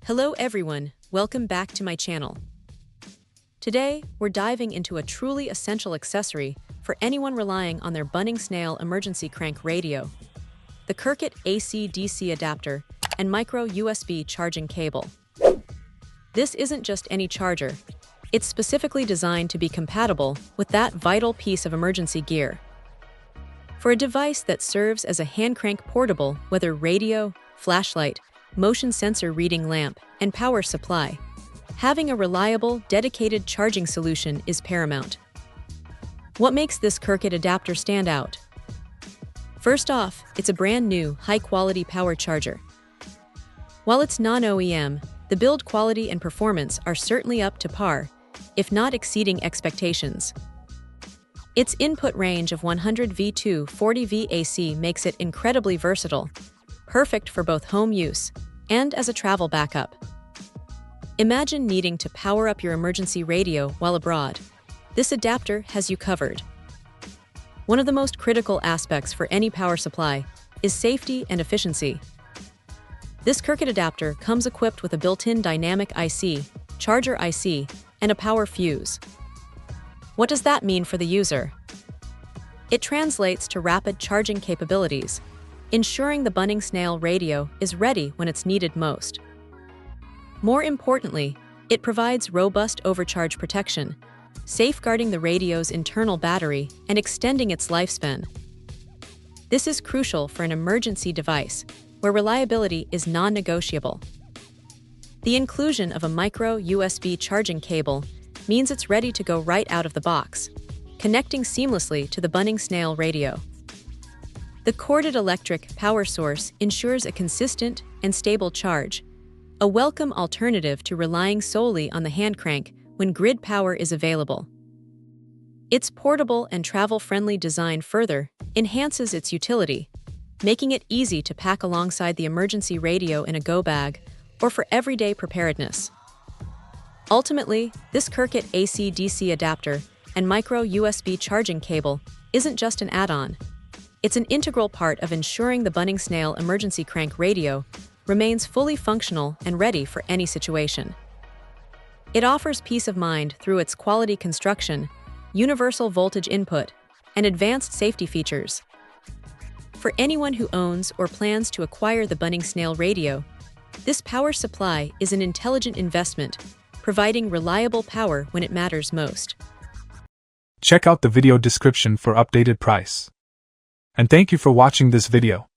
Hello everyone, welcome back to my channel. Today, we're diving into a truly essential accessory for anyone relying on their BunningSnail emergency crank radio, the Kircuit AC-DC adapter and micro USB charging cable. This isn't just any charger, it's specifically designed to be compatible with that vital piece of emergency gear. For a device that serves as a hand crank portable, whether radio, flashlight, motion sensor reading lamp, and power supply, having a reliable, dedicated charging solution is paramount. What makes this Kircuit adapter stand out? First off, it's a brand new, high-quality power charger. While it's non-OEM, the build quality and performance are certainly up to par, if not exceeding expectations. Its input range of 100V to 40V AC makes it incredibly versatile, perfect for both home use and as a travel backup. Imagine needing to power up your emergency radio while abroad. This adapter has you covered. One of the most critical aspects for any power supply is safety and efficiency. This Kircuit adapter comes equipped with a built-in dynamic IC, charger IC, and a power fuse. What does that mean for the user? It translates to rapid charging capabilities, ensuring the BunningSnail radio is ready when it's needed most. More importantly, it provides robust overcharge protection, safeguarding the radio's internal battery and extending its lifespan. This is crucial for an emergency device, where reliability is non-negotiable. The inclusion of a micro USB charging cable means it's ready to go right out of the box, connecting seamlessly to the BunningSnail radio. The corded electric power source ensures a consistent and stable charge, a welcome alternative to relying solely on the hand crank when grid power is available. Its portable and travel-friendly design further enhances its utility, making it easy to pack alongside the emergency radio in a go bag or for everyday preparedness. Ultimately, this Kircuit AC-DC adapter and micro USB charging cable isn't just an add-on. It's an integral part of ensuring the BunningSnail emergency crank radio remains fully functional and ready for any situation. It offers peace of mind through its quality construction, universal voltage input, and advanced safety features. For anyone who owns or plans to acquire the BunningSnail radio, this power supply is an intelligent investment, providing reliable power when it matters most. Check out the video description for updated price. And thank you for watching this video.